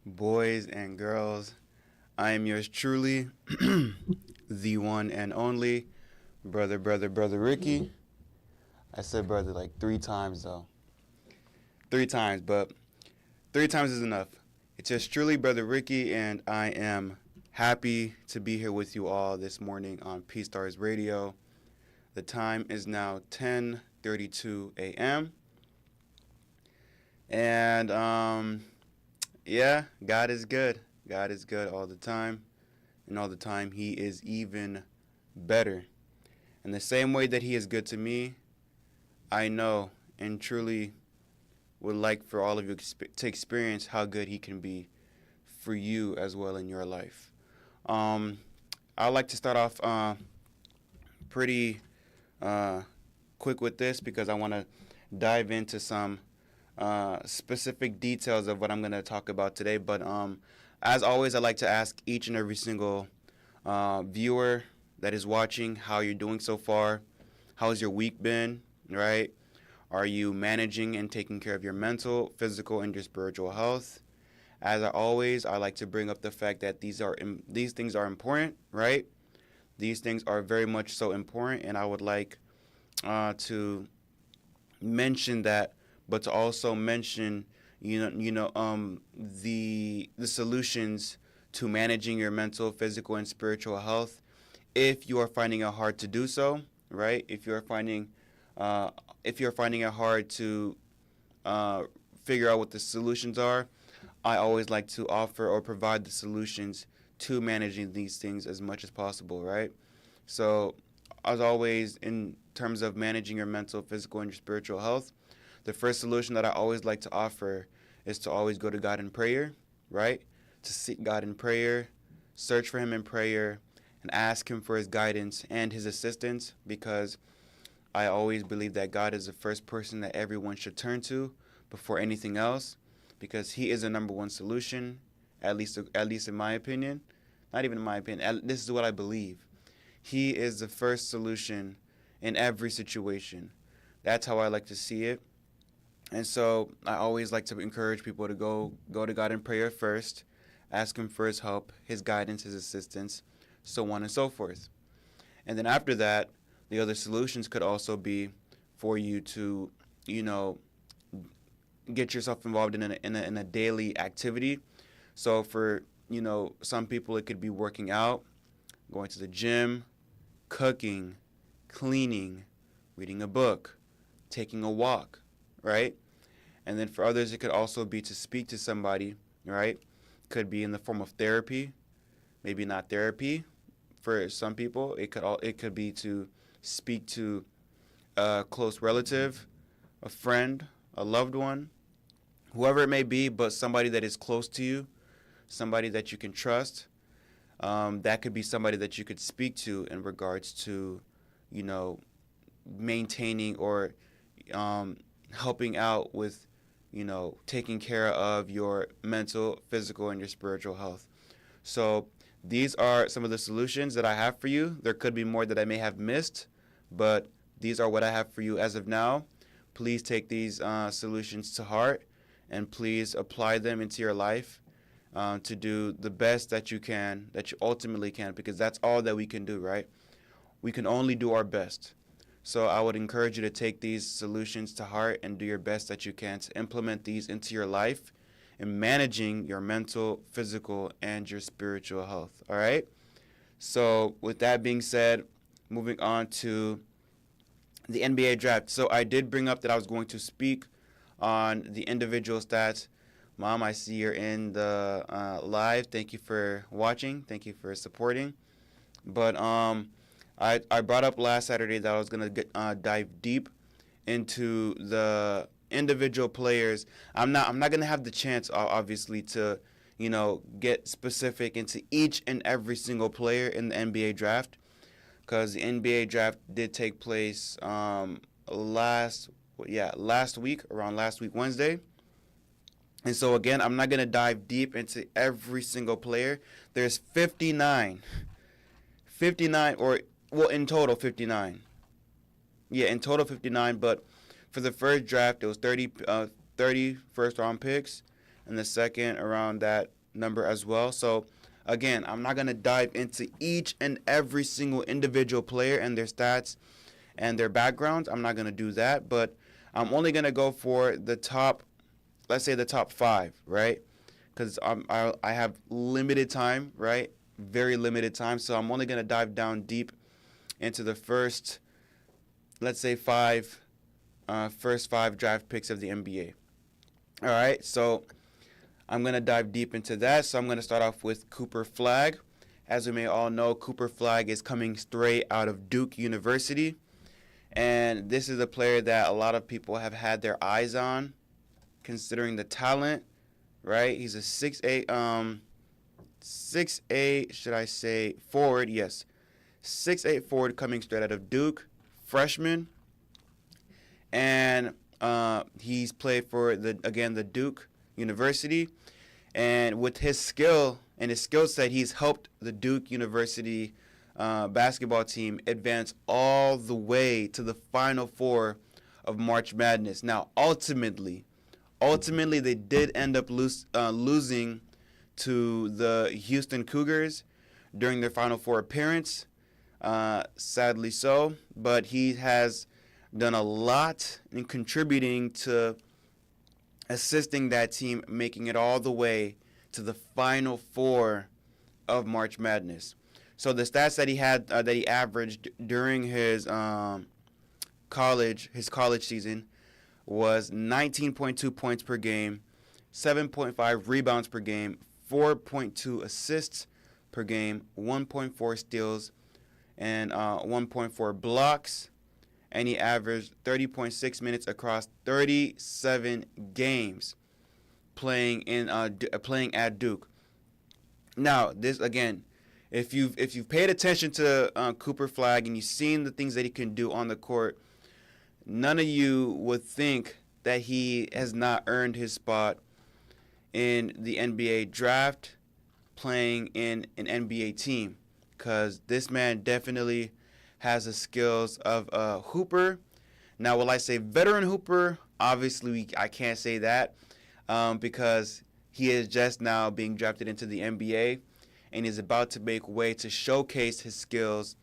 boys and girls. I am yours truly, the one and only brother Ricky. I said brother like 3 times though. 3 times, but 3 times is enough. It's just truly brother Ricky, and I am happy to be here with you all this morning on P Stars Radio. The time is now 10:32 a.m. And yeah, God is good. God is good all the time, and all the time He is even better. In the same way that He is good to me, I know and truly would like for all of you to experience how good He can be for you as well in your life. I'd like to start off pretty quick with this because I want to dive into some specific details of what I'm going to talk about today. But as always, I like to ask each and every single viewer that is watching how you're doing so far. How's your week been, right? Are you managing and taking care of your mental, physical, and your spiritual health? As I like to bring up the fact that these things are important, right? These things are very much so important, and I would like to mention that, but to also mention, the solutions to managing your mental, physical, and spiritual health. If you are finding it hard to do so, right? If you're finding it hard to figure out what the solutions are, I always like to offer or provide the solutions to managing these things as much as possible, right? So, as always, in terms of managing your mental, physical, and your spiritual health, the first solution that I always like to offer is to always go to God in prayer, right? To seek God in prayer, search for Him in prayer, and ask Him for His guidance and His assistance, because I always believe that God is the first person that everyone should turn to before anything else, because He is the number one solution, at least in my opinion. Not even in my opinion. This is what I believe. He is the first solution in every situation. That's how I like to see it. And so I always like to encourage people to go to God in prayer first, ask Him for His help, His guidance, His assistance, so on and so forth. And then after that, the other solutions could also be for you to, get yourself involved in a daily activity. So for, some people it could be working out, going to the gym, cooking, cleaning, reading a book, taking a walk, right? And then for others, it could also be to speak to somebody, right? Could be in the form of therapy, maybe not therapy. For some people, it could be to speak to a close relative, a friend, a loved one, whoever it may be, but somebody that is close to you, somebody that you can trust. That could be somebody that you could speak to in regards to, maintaining or helping out with, taking care of your mental, physical, and your spiritual health. So these are some of the solutions that I have for you. There could be more that I may have missed, but these are what I have for you as of now. Please take these solutions to heart, and please apply them into your life to do the best that you can, that you ultimately can, because that's all that we can do, right? We can only do our best. So I would encourage you to take these solutions to heart and do your best that you can to implement these into your life in managing your mental, physical, and your spiritual health, all right? So with that being said, moving on to the NBA draft. So I did bring up that I was going to speak on the individual stats. Mom, I see you're in the live. Thank you for watching. Thank you for supporting. But I brought up last Saturday that I was going to dive deep into the individual players. I'm not going to have the chance, obviously, to get specific into each and every single player in the NBA draft, because the NBA draft did take place last week, around last week Wednesday. And so again, I'm not going to dive deep into every single player. There's 59 or in total 59. Yeah, in total 59, but for the first draft it was 30 first round picks, and the second around that number as well. So again, I'm not going to dive into each and every single individual player and their stats and their backgrounds. I'm not going to do that, but I'm only going to go for the top, let's say the top 5, right? Because I have limited time, right? Very limited time. So I'm only going to dive down deep into the first, let's say first 5 draft picks of the NBA. All right, so I'm going to dive deep into that. So I'm going to start off with Cooper Flagg. As we may all know, Cooper Flagg is coming straight out of Duke University. And this is a player that a lot of people have had their eyes on, considering the talent, right? He's a 6'8", should I say, forward, yes. 6'8" forward coming straight out of Duke, freshman. And he's played for, the Duke University. And with his skill and his skill set, he's helped the Duke University basketball team advance all the way to the Final Four of March Madness. Now, ultimately, they did end up losing to the Houston Cougars during their Final Four appearance, sadly so. But he has done a lot in contributing to assisting that team making it all the way to the Final Four of March Madness. So the stats that he had, that he averaged during his college season was 19.2 points per game, 7.5 rebounds per game, 4.2 assists per game, 1.4 steals, and 1.4 blocks. And he averaged 30.6 minutes across 37 games playing at Duke. Now, this again, if you've paid attention to Cooper Flagg and you've seen the things that he can do on the court, none of you would think that he has not earned his spot in the NBA draft, playing in an NBA team, because this man definitely has the skills of a hooper. Now, will I say veteran hooper? Obviously, I can't say that because he is just now being drafted into the NBA and is about to make way to showcase his skills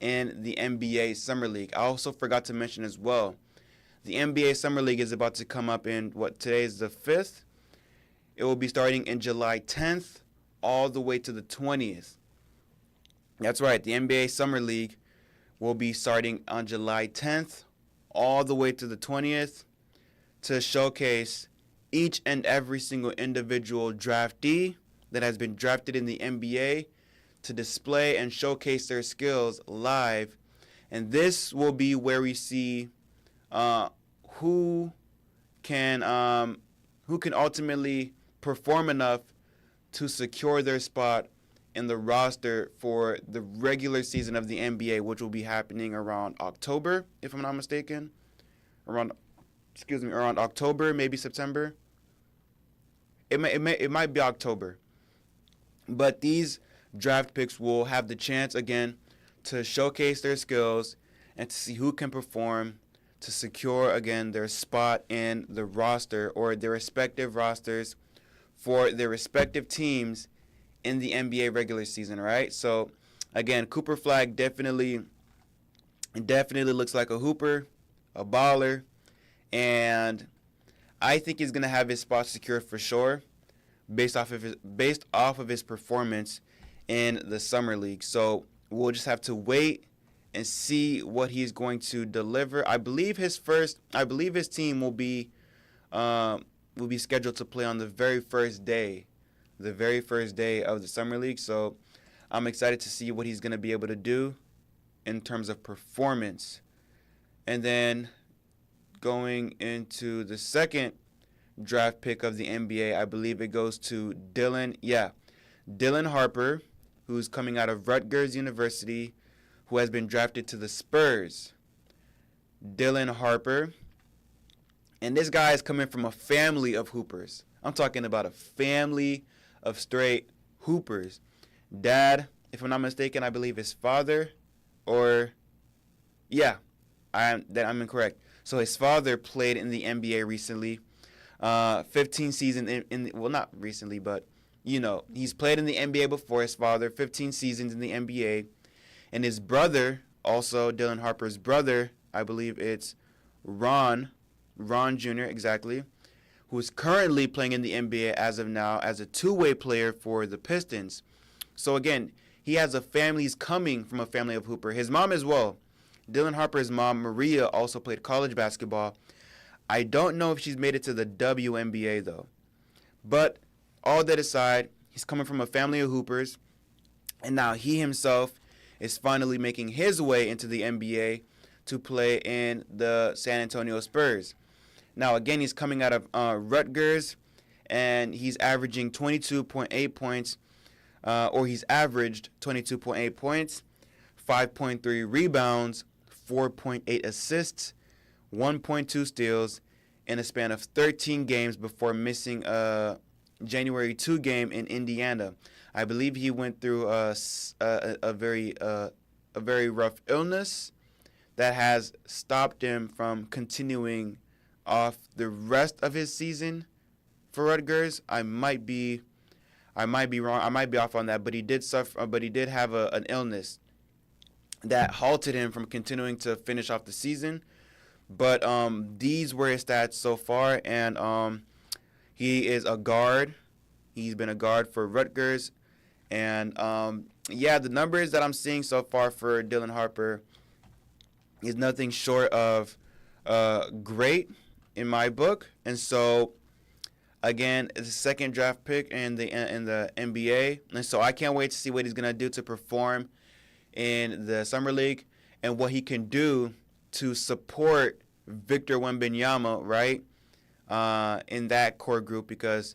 in the NBA Summer League. I also forgot to mention as well, the NBA Summer League is about to come up in, today is the 5th. It will be starting in July 10th all the way to the 20th. That's right, the NBA Summer League will be starting on July 10th all the way to the 20th to showcase each and every single individual draftee that has been drafted in the NBA to display and showcase their skills live. And this will be where we see who can ultimately perform enough to secure their spot in the roster for the regular season of the NBA, which will be happening around October, if I'm not mistaken. Around October, maybe September. It might be October. But these draft picks will have the chance again to showcase their skills and to see who can perform to secure again their spot in the roster or their respective rosters for their respective teams in the NBA regular season, right? So, again, Cooper Flagg definitely looks like a hooper, a baller, and I think he's gonna have his spot secured for sure, based off of his performance in the summer league. So we'll just have to wait and see what he's going to deliver. I believe his team will be scheduled to play on the very first day of the summer league. So I'm excited to see what he's going to be able to do in terms of performance. And then going into the second draft pick of the NBA, I believe it goes to Dylan Harper, who's coming out of Rutgers University, who has been drafted to the Spurs. Dylan Harper. And this guy is coming from a family of hoopers. I'm talking about a family of straight hoopers. Dad, if I'm not mistaken, I believe his father, I'm incorrect. So his father played in the NBA recently. 15 seasons not recently, but he's played in the NBA before. His father, 15 seasons in the NBA. And his brother, also Dylan Harper's brother, I believe it's Ron Jr., exactly, who is currently playing in the NBA as of now as a two-way player for the Pistons. So again, he has a family. He's coming from a family of hooper. His mom as well. Dylan Harper's mom, Maria, also played college basketball. I don't know if she's made it to the WNBA, though. But all that aside, he's coming from a family of hoopers, and now he himself is finally making his way into the NBA to play in the San Antonio Spurs. Now, again, he's coming out of Rutgers, and he's averaging 22.8 points, or he's averaged 22.8 points, 5.3 rebounds, 4.8 assists, 1.2 steals in a span of 13 games before missing a January 2 game in Indiana. I believe he went through a very rough illness that has stopped him from continuing off the rest of his season for Rutgers. I might be wrong. I might be off on that, but he did suffer. But he did have an illness that halted him from continuing to finish off the season. But these were his stats so far, and he is a guard. He's been a guard for Rutgers, and the numbers that I'm seeing so far for Dylan Harper is nothing short of great in my book. And so, again, it's a second draft pick in the NBA, and so I can't wait to see what he's gonna do to perform in the summer league and what he can do to support Victor Wembanyama, right, in that core group, because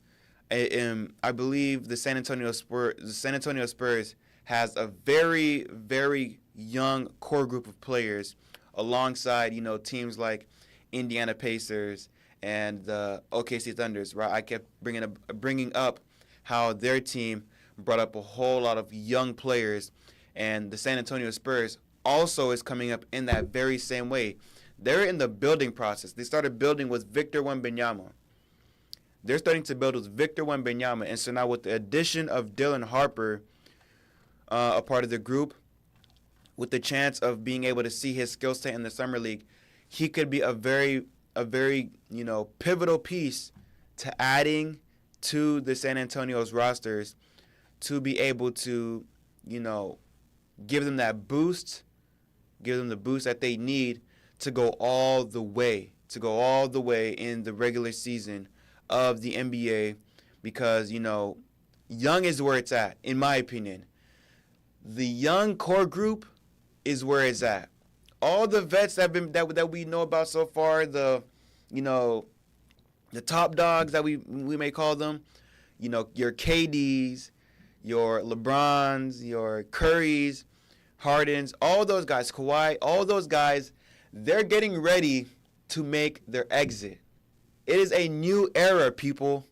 I believe the San Antonio Spurs has a very, very young core group of players, alongside teams like Indiana Pacers and the OKC Thunders, right? I kept bringing up how their team brought up a whole lot of young players, and the San Antonio Spurs also is coming up in that very same way. They're in the building process. They started building with Victor Wembanyama. They're starting to build with Victor Wembanyama, and so now with the addition of Dylan Harper, a part of the group, with the chance of being able to see his skill set in the summer league, he could be a very pivotal piece to adding to the San Antonio's rosters to be able to give them that boost, give them the boost that they need to go all the way in the regular season of the NBA, because young is where it's at, in my opinion. The young core group is where it's at. All the vets that we know about so far, the top dogs that we may call them, your KDs, your LeBrons, your Currys, Hardens, all those guys, Kawhi, all those guys, they're getting ready to make their exit. It is a new era, people.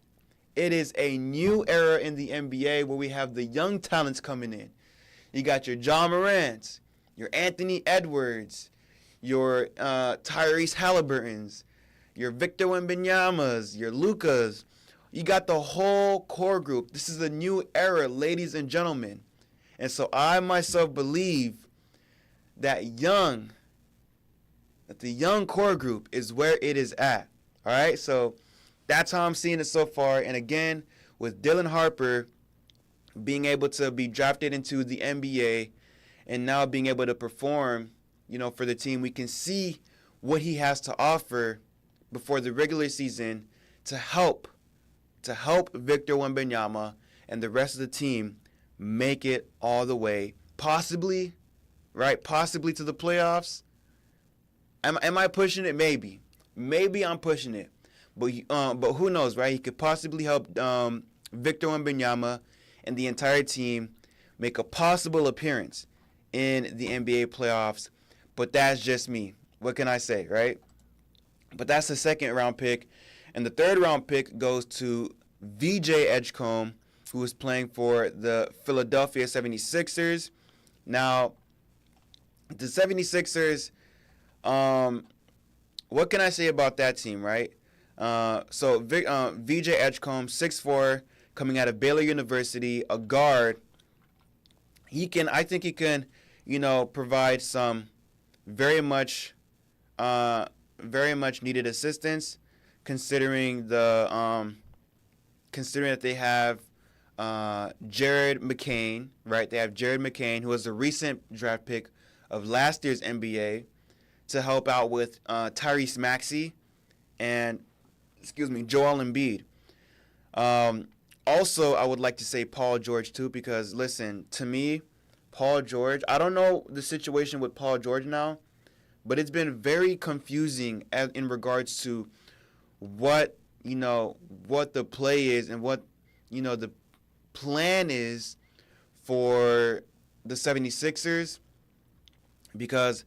It is a new era in the NBA where we have the young talents coming in. You got your John Morants, your Anthony Edwards, your Tyrese Halliburtons, your Victor Wembanyama's, your Lukas. You got the whole core group. This is a new era, ladies and gentlemen. And so I myself believe that the young core group is where it is at. All right, so that's how I'm seeing it so far. And again, with Dylan Harper being able to be drafted into the NBA and now being able to perform, for the team, we can see what he has to offer before the regular season to help Victor Wembanyama and the rest of the team make it all the way, possibly to the playoffs. Am I pushing it? Maybe I'm pushing it, but who knows, right? He could possibly help Victor Wembanyama and the entire team make a possible appearance in the NBA playoffs. But that's just me. What can I say, right? But that's the second round pick, and the third round pick goes to VJ Edgecombe, who is playing for the Philadelphia 76ers. Now, the 76ers, what can I say about that team, right? So VJ Edgecombe, 6'4", coming out of Baylor University, a guard. I think he can, provide some very much, very much needed assistance, considering considering that they have Jared McCain, right? They have Jared McCain, who was a recent draft pick of last year's NBA, to help out with Tyrese Maxey and, Joel Embiid. Also, I would like to say Paul George too, because listen, to me, Paul George, I don't know the situation with Paul George now, but it's been very confusing in regards to what the play is and what the plan is for the 76ers, because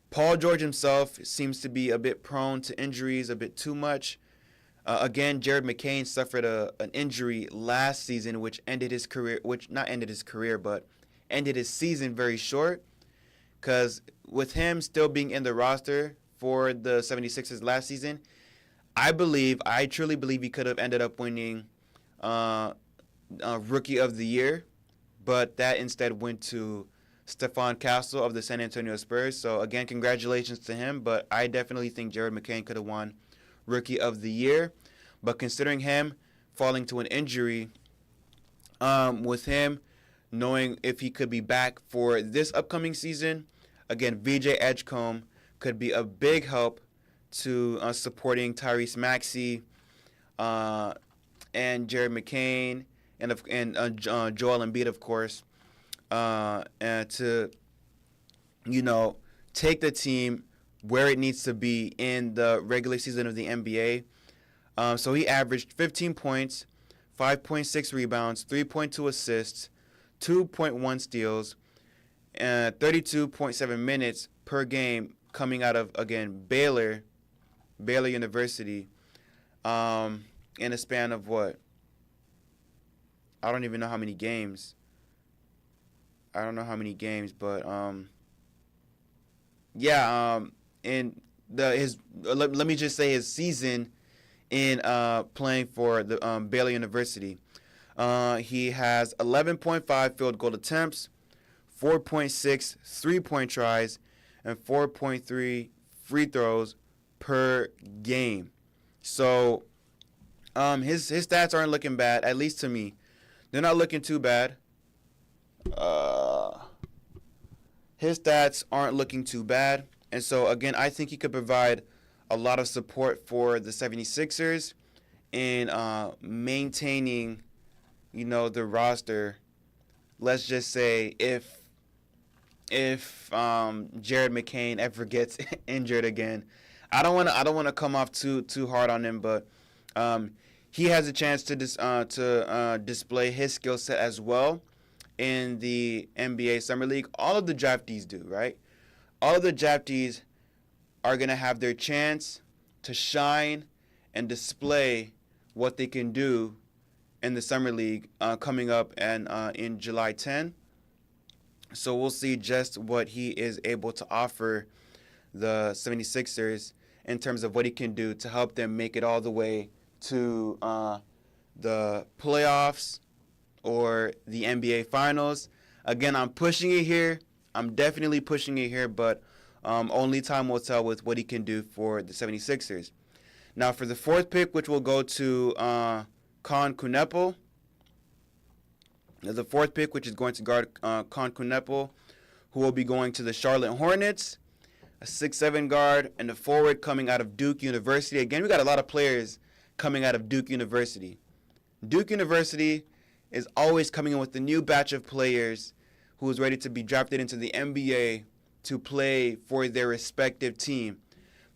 Paul George himself seems to be a bit prone to injuries, a bit too much. Again, Jared McCain suffered an injury last season, which ended his career, but ended his season very short. Because with him still being in the roster for the 76ers last season, I truly believe he could have ended up winning Rookie of the Year, but that instead went to Stephon Castle of the San Antonio Spurs. So again, congratulations to him, but I definitely think Jared McCain could have won Rookie of the Year. But considering him falling to an injury, with him knowing if he could be back for this upcoming season, again, VJ Edgecombe could be a big help to supporting Tyrese Maxey and Jared McCain and Joel Embiid, of course, and to take the team where it needs to be in the regular season of the NBA. So he averaged 15 points, 5.6 rebounds, 3.2 assists, 2.1 steals, and 32.7 minutes per game coming out of, again, Baylor University, in a span of what? I don't even know how many games. I don't know how many games, but let me just say his season in playing for the Baylor University. He has 11.5 field goal attempts, 4.6 three-point tries, and 4.3 free throws per game. So his stats aren't looking bad, at least to me. They're not looking too bad. His stats aren't looking too bad. And so, again, I think he could provide a lot of support for the 76ers in maintaining, the roster. Let's just say if Jared McCain ever gets injured again, I don't want to come off too hard on him, but he has a chance to display his skill set as well in the NBA Summer League. All of the draftees do, right? All of the draftees are going to have their chance to shine and display what they can do in the Summer League coming up and in July 10. So we'll see just what he is able to offer the 76ers in terms of what he can do to help them make it all the way to the playoffs or the NBA Finals. Again, I'm pushing it here. I'm definitely pushing it here, but only time will tell with what he can do for the 76ers. Now, for the fourth pick, which will go to Kon Knueppel. The fourth pick, which is going to guard Kon Knueppel, who will be going to the Charlotte Hornets, a 6'7" guard, and a forward coming out of Duke University. Again, we got a lot of players coming out of Duke University. Duke University is always coming in with a new batch of players who is ready to be drafted into the NBA to play for their respective team.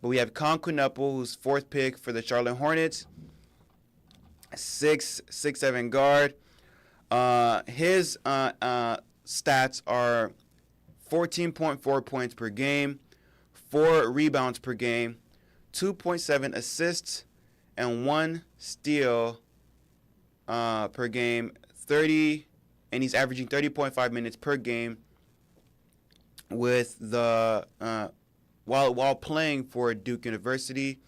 But we have Kon Knueppel, who's fourth pick for the Charlotte Hornets, 6'7" guard. His stats are 14.4 points per game, 4 rebounds per game, 2.7 assists, and 1 steal per game, and he's averaging 30.5 minutes per game with the while playing for Duke University,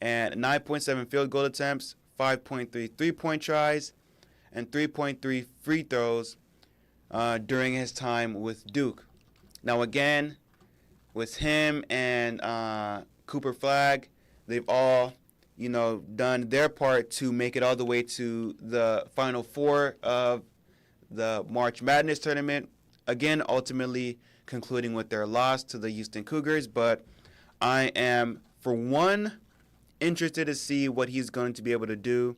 and 9.7 field goal attempts, 5.3 three-point tries, and 3.3 free throws during his time with Duke. Now, again, with him and Cooper Flagg, they've all, done their part to make it all the way to the Final Four of the March Madness tournament. Again, ultimately concluding with their loss to the Houston Cougars. But I am, for one, interested to see what he's going to be able to do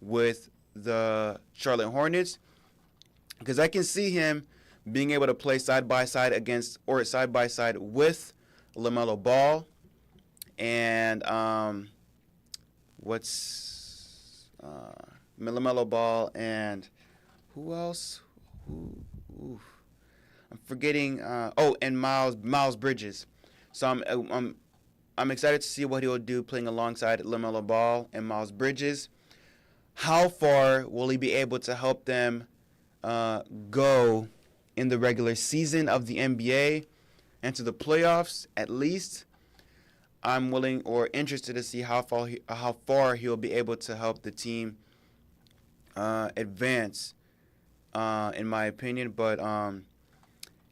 with the Charlotte Hornets, because I can see him being able to play side by side with LaMelo Ball and LaMelo Ball and who else? I'm forgetting. And Miles Bridges. So I'm excited to see what he'll do playing alongside LaMelo Ball and Miles Bridges. How far will he be able to help them go in the regular season of the NBA and to the playoffs at least? I'm willing or interested to see how far he'll be able to help the team advance, in my opinion. But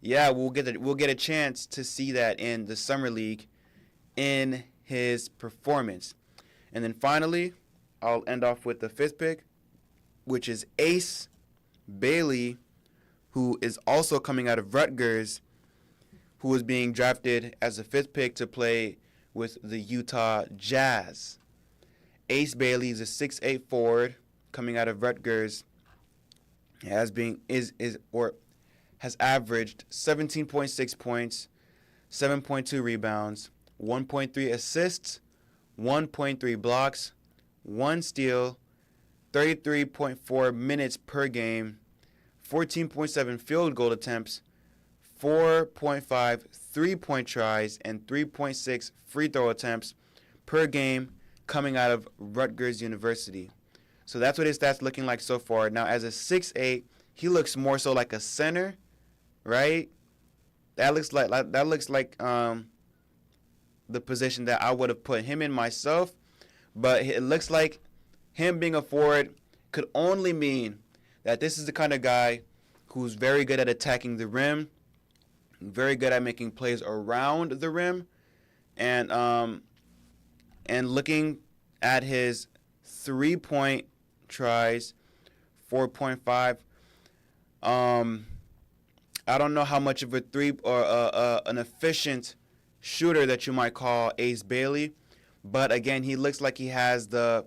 we'll get a chance to see that in the summer league in his performance. And then finally, I'll end off with the fifth pick, which is Ace Bailey, who is also coming out of Rutgers, who is being drafted as a fifth pick to play with the Utah Jazz. Ace Bailey is a 6'8" forward coming out of Rutgers. Has averaged 17.6 points, 7.2 rebounds, 1.3 assists, 1.3 blocks, 1 steal, 33.4 minutes per game, 14.7 field goal attempts, 4.5 three-point tries, and 3.6 free throw attempts per game coming out of Rutgers University. So that's what his stats looking like so far. Now, as a 6'8", he looks more so like a center, right? That looks like the position that I would have put him in myself. But it looks like him being a forward could only mean that this is the kind of guy who's very good at attacking the rim, very good at making plays around the rim, and looking at his 3-point tries, 4.5. I don't know how much of a an efficient shooter that you might call Ace Bailey, but again, he looks like he has the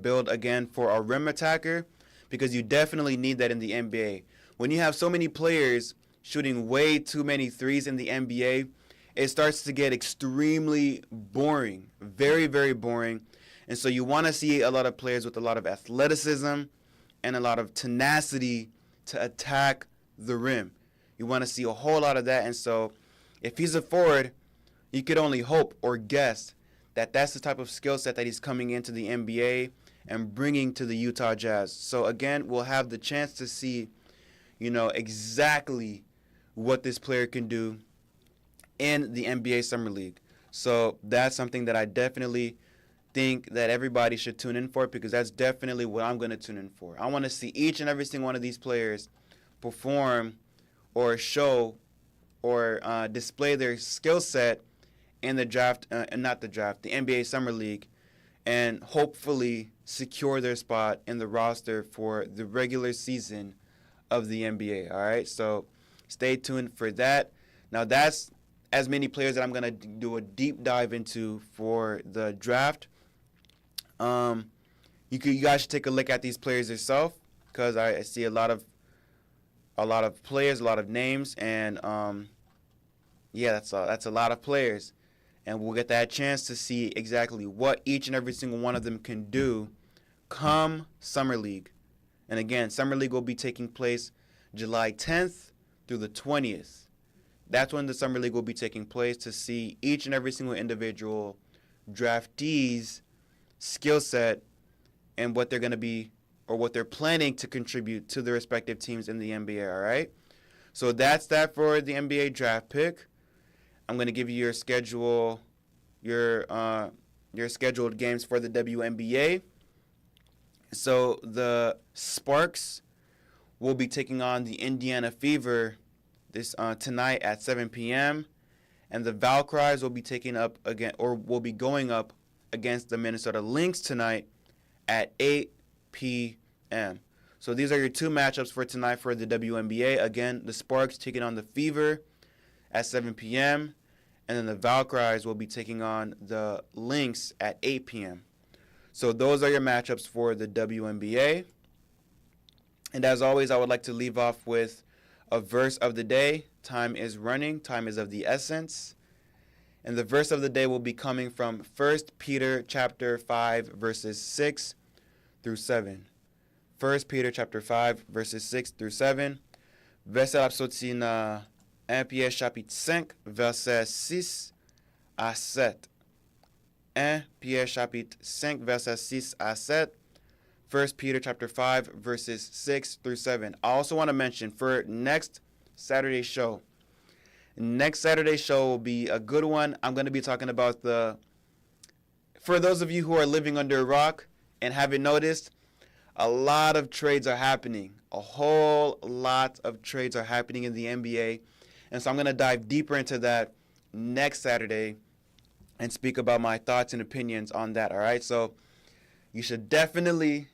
build again for a rim attacker, because you definitely need that in the NBA. When you have so many players shooting way too many threes in the NBA, it starts to get extremely boring, very, very boring. And so you want to see a lot of players with a lot of athleticism and a lot of tenacity to attack the rim. You want to see a whole lot of that. And so if he's a forward, you could only hope or guess that that's the type of skill set that he's coming into the NBA and bringing to the Utah Jazz. So again, we'll have the chance to see, exactly what this player can do in the NBA Summer League. So that's something that I definitely think that everybody should tune in for, because that's definitely what I'm going to tune in for. I want to see each and every single one of these players perform or show or display their skill set in the draft, the NBA Summer League, and hopefully secure their spot in the roster for the regular season of the NBA. All right, so stay tuned for that. Now, that's as many players that I'm going to do a deep dive into for the draft. You guys should take a look at these players yourself, because I see a lot of players, a lot of names, and that's a lot of players. And we'll get that chance to see exactly what each and every single one of them can do come Summer League. And again, Summer League will be taking place July 10th through the 20th. That's when the Summer League will be taking place, to see each and every single individual draftee's skill set and what they're going to be, or what they're planning to contribute to the respective teams in the NBA, all right? So that's that for the NBA draft pick. I'm going to give you your schedule, your scheduled games for the WNBA. So the Sparks will be taking on the Indiana Fever this tonight at 7 p.m. And the Valkyries will be taking up again, or will be going up against the Minnesota Lynx tonight at 8 p.m. So these are your two matchups for tonight for the WNBA. Again, the Sparks taking on the Fever at 7 p.m. And then the Valkyries will be taking on the Lynx at 8 p.m. So those are your matchups for the WNBA. And as always, I would like to leave off with a verse of the day. Time is running. Time is of the essence. And the verse of the day will be coming from 1 Peter chapter 5, verses 6 through 7. 1 Peter chapter 5, verses 6 through 7. Verset ap soti na 1 Pierre chapitre 5, verset 6 à 7. 1 Pierre chapitre 5, verset 6 à 7. 1 Peter chapter 5, verses 6 through 7. I also want to mention for next Saturday's show. Next Saturday's show will be a good one. I'm going to be talking about for those of you who are living under a rock and haven't noticed, a lot of trades are happening. A whole lot of trades are happening in the NBA. And so I'm going to dive deeper into that next Saturday and speak about my thoughts and opinions on that. All right. So you should definitely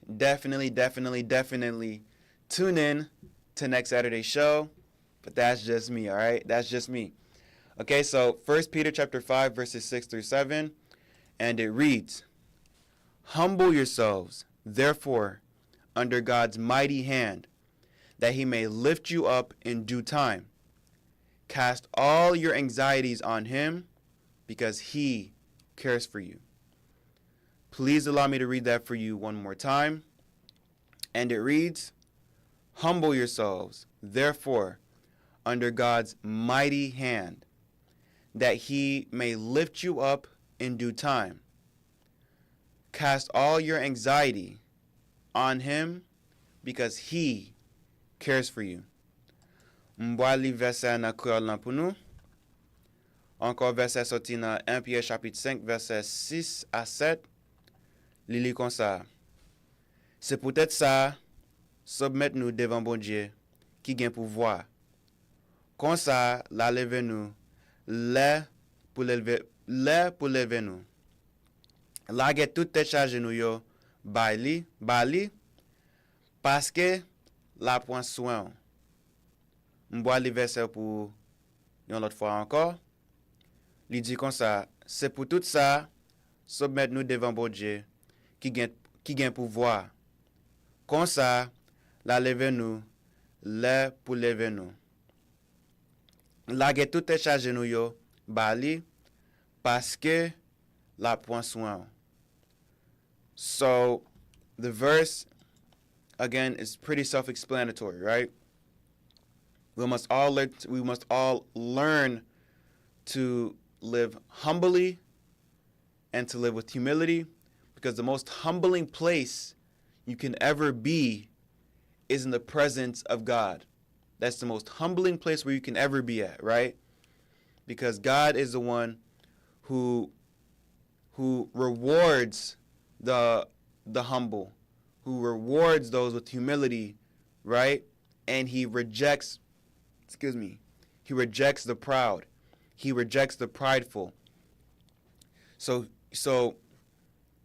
tune in to next Saturday's show. But that's just me, all right? That's just me. Okay, so 1 Peter chapter 5, verses 6 through 7, and it reads, "Humble yourselves, therefore, under God's mighty hand, that he may lift you up in due time. Cast all your anxieties on him, because he cares for you." Please allow me to read that for you one more time. And it reads, "Humble yourselves, therefore, under God's mighty hand, that he may lift you up in due time. Cast all your anxiety on him, because he cares for you." M'bois li verset nan kreol nan pou nou. Encore verset sorti nan 1 Pierre chapitre 5, verset 6 à 7. Li li kon sa. C'est peut-être ça, submet nous devant bon Dieu, qui gen pouvoir. Kon sa, la leve nous, le pour lever nous. La get toute tête charge nous yo, bali, parce que la point soin. M'bois li verset pour yon l'autre fois encore. Li dit comme ça, c'est pour tout ça, submet nous devant bon Dieu, qui gen pouvoir. Comme ça, la leve nous, le pour lever nous. La get tout est chargé nous yo, bali, parce que la point soin. So, the verse, again, is pretty self-explanatory, right? We must all learn to live humbly and to live with humility, because the most humbling place you can ever be is in the presence of God. That's the most humbling place where you can ever be at, right? Because God is the one who rewards the humble, who rewards those with humility, right? And he rejects the proud. He rejects the prideful. So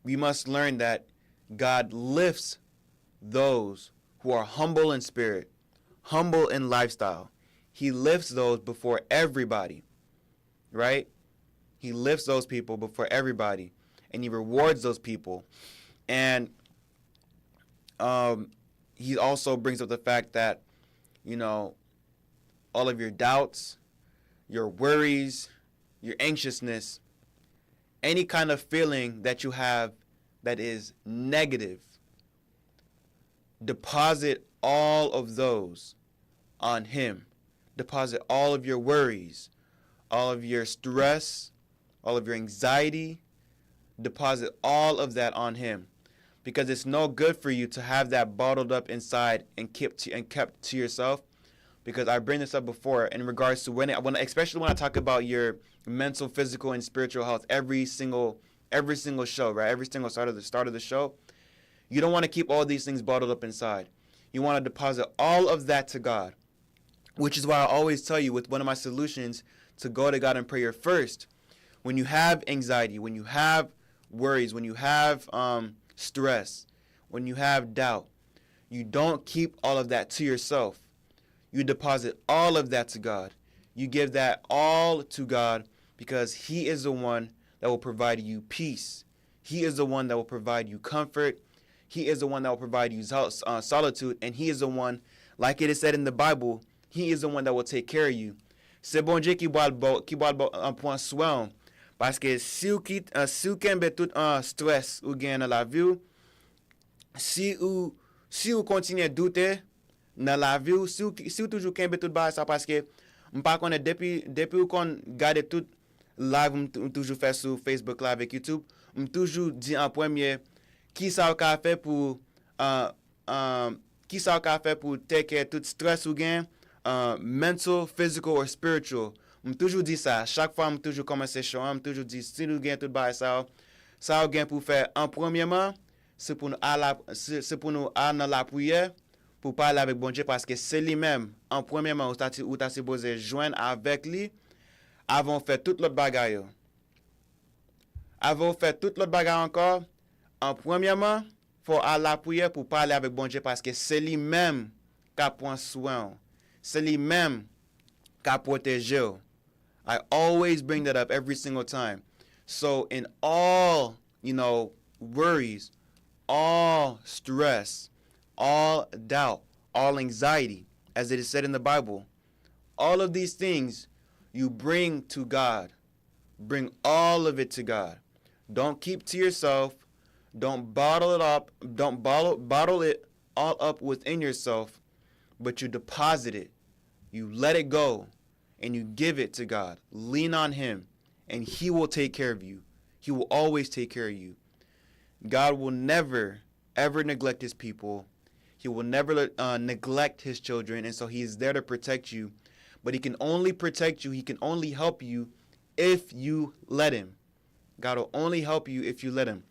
we must learn that God lifts those who are humble in spirit, humble in lifestyle. He lifts those before everybody, right? He lifts those people before everybody, and he rewards those people. And he also brings up the fact that, all of your doubts, your worries, your anxiousness, any kind of feeling that you have that is negative, deposit all of those on him. Deposit all of your worries, all of your stress, all of your anxiety. Deposit all of that on him, because it's no good for you to have that bottled up inside and kept to yourself. Because I bring this up before in regards to especially when I talk about your mental, physical, and spiritual health every single show, right? Every single start of the show. You don't want to keep all these things bottled up inside. You want to deposit all of that to God, which is why I always tell you with one of my solutions to go to God in prayer first. When you have anxiety, when you have worries, when you have stress, when you have doubt, you don't keep all of that to yourself. You deposit all of that to God. You give that all to God because He is the one that will provide you peace. He is the one that will provide you comfort. He is the one that will provide you solitude. And He is the one, like it is said in the Bible, He is the one that will take care of you. C'est bon Dieu qui boit un point soin. Parce que si ou kembe tout un stress ou gen dans la vie, si ou continue douter dans la vie, si ou toujours kembe tout ba ça parce que m'pa connait depuis ou kon garder tout live toujours fait sur Facebook live avec YouTube, toujours dit en premier qui ça ka fait pour take care tout stress ou gen mental, physical or spiritual. M toujours dit ça. Chaque fois, m toujours commencer show, m toujours dit si nous gain tout bail ça ou gain pour faire en premièrement, c'est pour nous aller dans la prière pour parler avec bon Dieu parce que c'est lui-même en premièrement où t'as supposé joindre avec lui avant de faire toute l'autre bagaille. Avant de faire toute l'autre bagaille encore, en premièrement, faut aller à la prière pour parler avec bon Dieu parce que c'est lui-même qui prend soin. C'est lui-même qui protège. I always bring that up every single time. So in all, worries, all stress, all doubt, all anxiety, as it is said in the Bible, all of these things you bring to God. Bring all of it to God. Don't keep to yourself. Don't bottle it up. Don't bottle it all up within yourself, but you deposit it. You let it go. And you give it to God. Lean on Him, and He will take care of you. He will always take care of you. God will never, ever neglect His people. He will never neglect His children, and so He is there to protect you. But He can only protect you, He can only help you if you let Him. God will only help you if you let Him.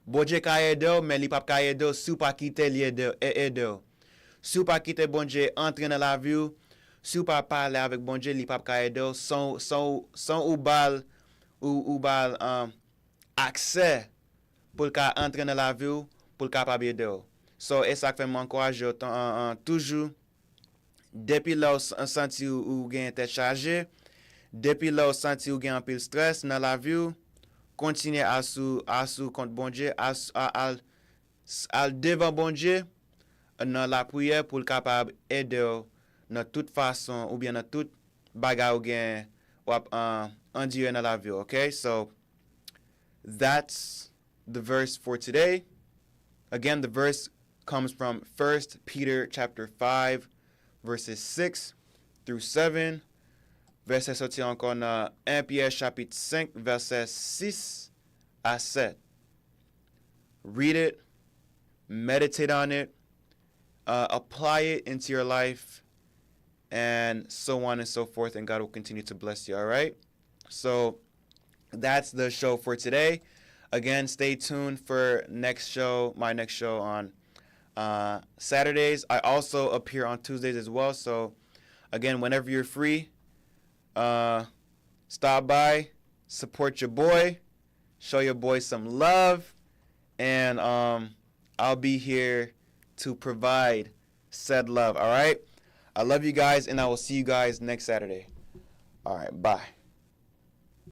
Bonje ka ede, men li pap ka ede, sou pa kite li ede. Sou pa kite bonje entre dans la vie. Si ou pas parler avec bon Dieu, li pa ka aider sans ou bal accès pour ka entrer dans la vie pour capable aider. So et ça fait m'encourager toujours depuis là ou senti ou gen tête chargée, depuis là ou senti ou gen un peu stress dans la vie, continuer à sous contre bon Dieu, à devant bon Dieu dans la prière pour capable aider dans toute façon ou bien dans toute bagarre ou bien endure dans la vie, okay? So that's the verse for today. Again, the verse comes from 1 Peter chapter 5 verses 6 through 7. Verset sorti encore dans 1 Pierre chapitre 5 verset 6 à 7. Read it, meditate on it, apply it into your life, and so on and so forth, and God will continue to bless you, all right? So that's the show for today. Again, stay tuned for my next show on Saturdays. I also appear on Tuesdays as well, so again, whenever you're free, stop by, support your boy, show your boy some love, and I'll be here to provide said love, all right? I love you guys, and I will see you guys next Saturday. All right, bye.